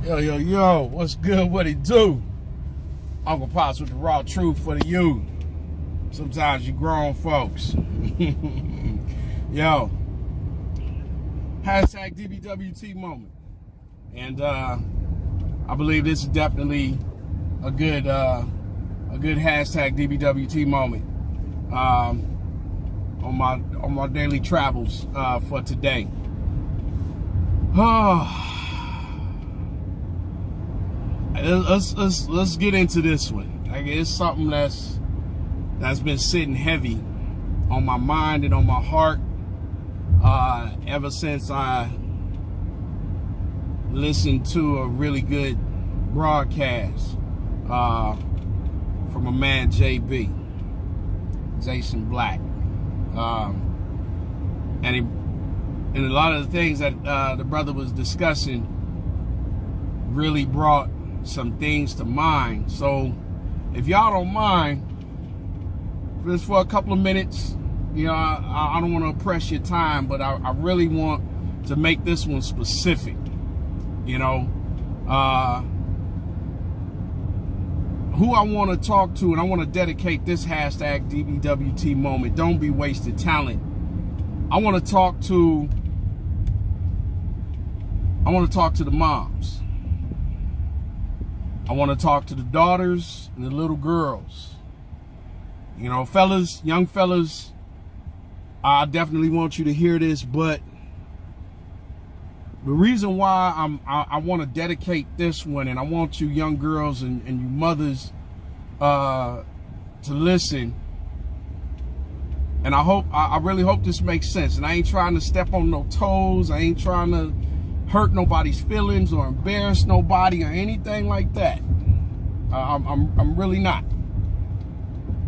Yo, what's good? What it do? Uncle Pops with the raw truth for the youth. Sometimes you grown folks. Yo, hashtag DBWT moment. And I believe this is definitely a good hashtag DBWT moment on my daily travels for today. Let's get into this one. Like, it's something that's been sitting heavy on my mind and on my heart ever since I listened to a really good broadcast from a man, JB, Jason Black, and a lot of the things that the brother was discussing really brought some things to mind. So if y'all don't mind, just for a couple of minutes, you know, I don't want to oppress your time, but I really want to make this one specific. You know, who I want to talk to, and I want to dedicate this hashtag DBWT moment, don't be wasted talent. I want to talk to the moms. I want to talk to the daughters and the little girls. You know, fellas, young fellas, I definitely want you to hear this, but the reason why I want to dedicate this one, and I want you young girls and you mothers to listen, and I really hope this makes sense. And I ain't trying to step on no toes. I ain't trying to hurt nobody's feelings or embarrass nobody or anything like that. I'm really not.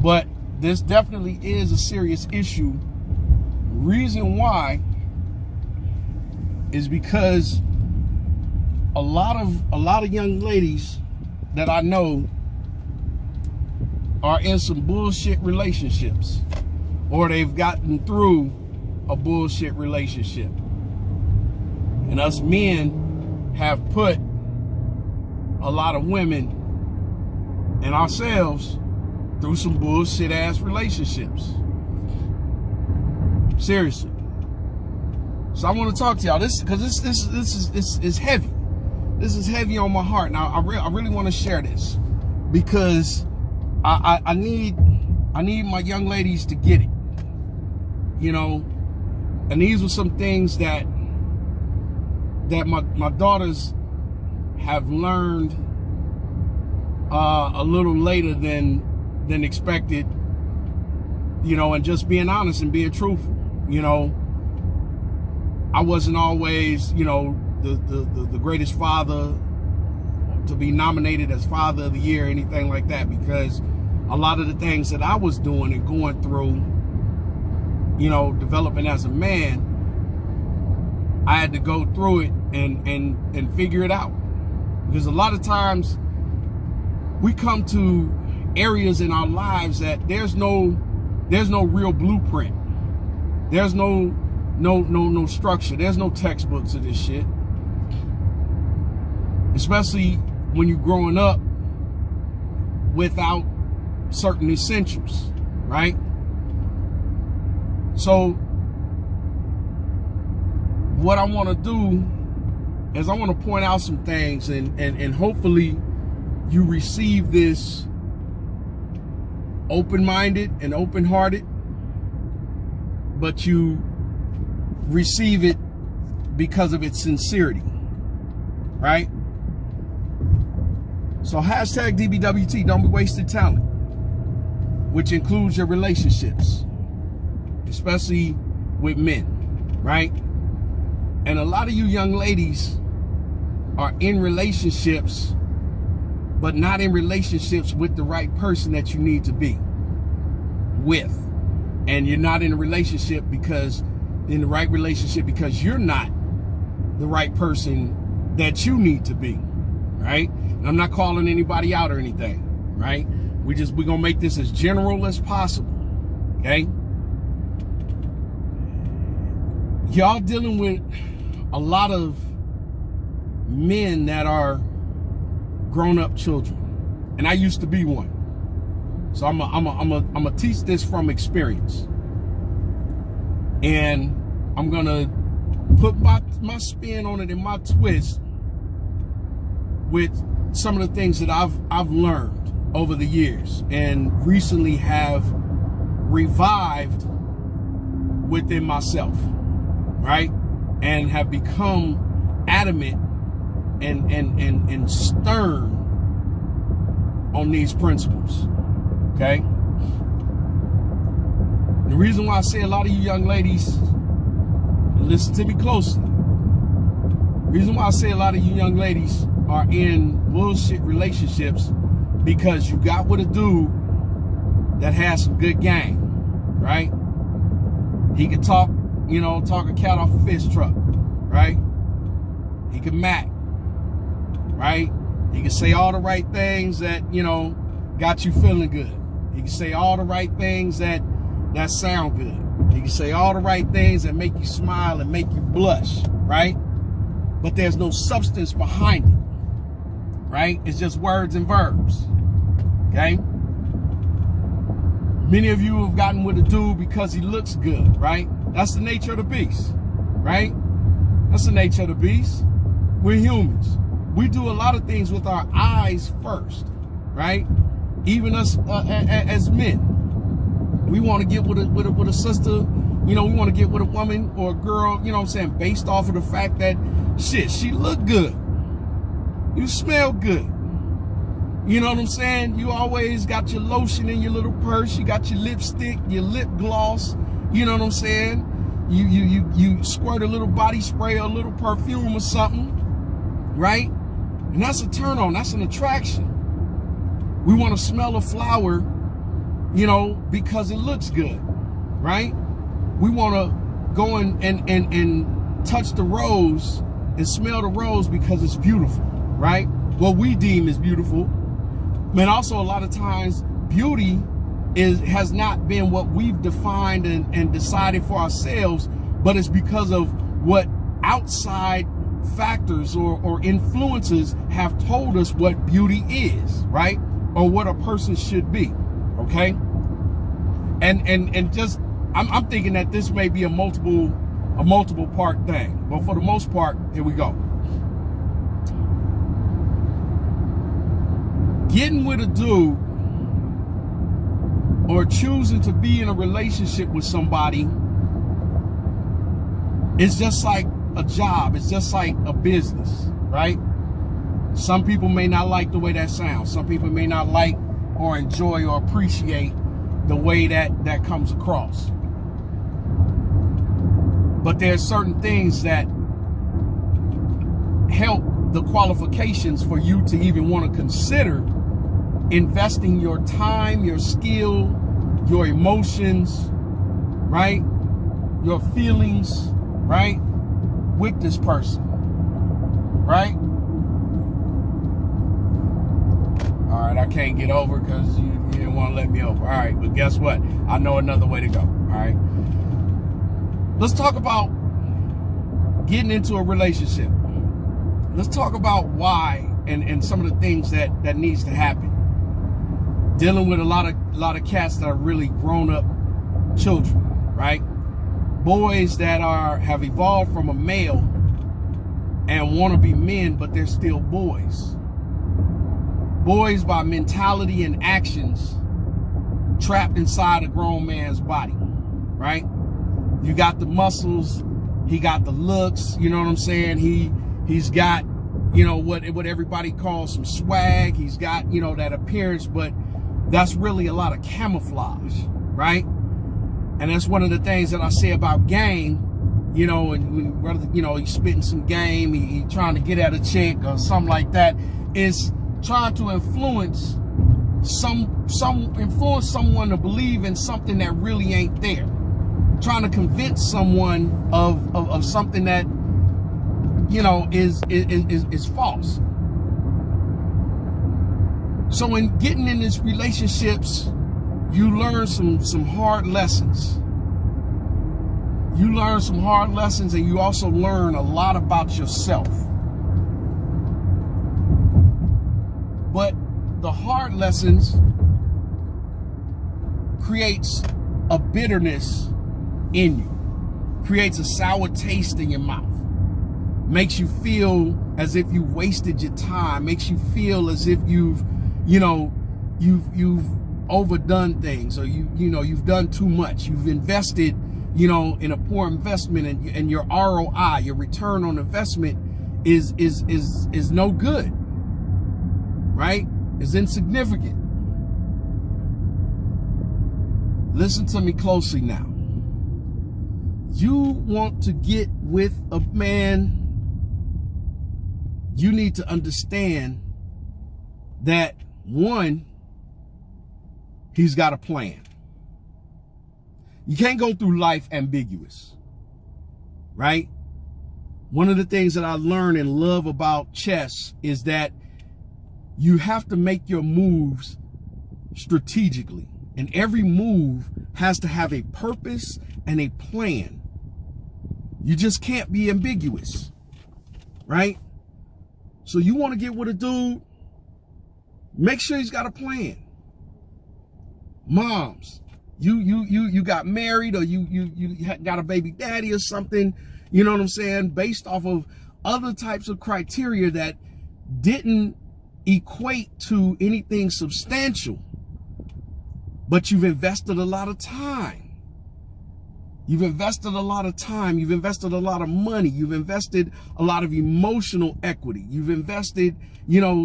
But this definitely is a serious issue. Reason why is because a lot of young ladies that I know are in some bullshit relationships, or they've gotten through a bullshit relationship. And us men have put a lot of women and ourselves through some bullshit ass relationships. Seriously. So I want to talk to y'all because this is heavy. This is heavy on my heart. Now I really want to share this because I need my young ladies to get it. You know, and these were some things that my daughters have learned a little later than expected, you know, and just being honest and being truthful. You know, I wasn't always, you know, the greatest father to be nominated as Father of the Year or anything like that, because a lot of the things that I was doing and going through, you know, developing as a man, I had to go through it and figure it out. Because a lot of times we come to areas in our lives that there's no real blueprint. There's no structure. There's no textbooks of this shit. Especially when you're growing up without certain essentials, right? So what I want to do is I want to point out some things and hopefully you receive this open-minded and open-hearted, but you receive it because of its sincerity, right? So hashtag DBWT, don't be wasted talent, which includes your relationships, especially with men, right? And a lot of you young ladies are in relationships, but not in relationships with the right person that you need to be with. And you're not in a relationship because you're not the right person that you need to be, right? And I'm not calling anybody out or anything, right? We're gonna make this as general as possible, okay? Y'all dealing with a lot of men that are grown-up children. And I used to be one. So I'm gonna teach this from experience. And I'm gonna put my spin on it and my twist with some of the things that I've learned over the years and recently have revived within myself, right? And have become adamant and stern on these principles, okay? The reason why I say a lot of you young ladies, listen to me closely. The reason why I say a lot of you young ladies are in bullshit relationships because you got with a dude that has some good game, right? He can talk, talk a cat off a fish truck, right? He can mac, right? He can say all the right things that, got you feeling good. He can say all the right things that sound good. He can say all the right things that make you smile and make you blush, right? But there's no substance behind it, right? It's just words and verbs, okay? Many of you have gotten with a dude because he looks good, right? That's the nature of the beast, right? That's the nature of the beast. We're humans. We do a lot of things with our eyes first, right? Even us as men. We want to get with a sister, we want to get with a woman or a girl, based off of the fact that, shit, she look good. You smell good. You know what I'm saying? You always got your lotion in your little purse. You got your lipstick, your lip gloss. You know what I'm saying? You squirt a little body spray or a little perfume or something, right? And that's a turn on. That's an attraction. We want to smell a flower, because it looks good, right? We want to go and touch the rose and smell the rose because it's beautiful, right? What we deem is beautiful. And also a lot of times beauty has not been what we've defined and decided for ourselves, but it's because of what outside factors or influences have told us what beauty is, right? Or what a person should be, okay? And just I'm thinking that this may be a multiple part thing, but for the most part, here we go. Getting with a dude or choosing to be in a relationship with somebody is just like a job. It's just like a business, right? Some people may not like the way that sounds. Some people may not like or enjoy or appreciate the way that comes across. But there's certain things that help the qualifications for you to even want to consider investing your time, your skill, your emotions, right? Your feelings, right? With this person, right? All right, I can't get over because you didn't want to let me over. All right, but guess what? I know another way to go, all right? Let's talk about getting into a relationship. Let's talk about why and some of the things that needs to happen. Dealing with a lot of cats that are really grown up children, right? Boys that have evolved from a male and want to be men, but they're still boys. Boys by mentality and actions trapped inside a grown man's body, right? You got the muscles, he got the looks, you know what I'm saying? He's got, what everybody calls some swag. He's got, that appearance, but that's really a lot of camouflage, right? And that's one of the things that I say about game, and he's spitting some game, he trying to get at a chick or something like that, is trying to influence someone to believe in something that really ain't there. Trying to convince someone of something that, is false. So in getting in these relationships, you learn some hard lessons. You learn some hard lessons, and you also learn a lot about yourself. But the hard lessons creates a bitterness in you, creates a sour taste in your mouth, makes you feel as if you wasted your time, makes you feel as if you've overdone things, or you've done too much. You've invested, in a poor investment, and your ROI, your return on investment, is no good, right? Is insignificant. Listen to me closely now. You want to get with a man, you need to understand that, one, he's got a plan. You can't go through life ambiguous, right? One of the things that I learned and love about chess is that you have to make your moves strategically. And every move has to have a purpose and a plan. You just can't be ambiguous, right? So you want to get with a dude, make sure he's got a plan. Moms, you got married, or you got a baby daddy or something, you know what I'm saying, based off of other types of criteria that didn't equate to anything substantial, but you've invested a lot of time. You've invested a lot of time. You've invested a lot of money. You've invested a lot of emotional equity. You've invested,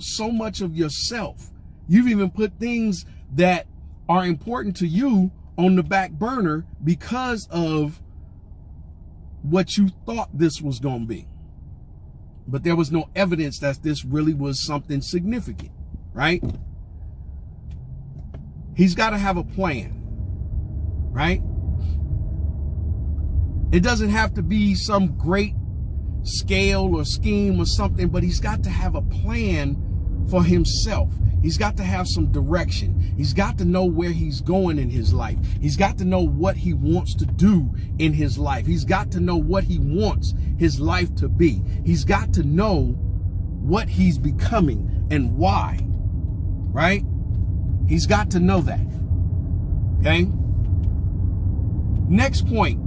so much of yourself. You've even put things that are important to you on the back burner because of what you thought this was going to be. But there was no evidence that this really was something significant, right? He's got to have a plan, right? It doesn't have to be some great scale or scheme or something, but he's got to have a plan for himself. He's got to have some direction. He's got to know where he's going in his life. He's got to know what he wants to do in his life. He's got to know what he wants his life to be. He's got to know what he's becoming and why, right? He's got to know that, okay? Next point.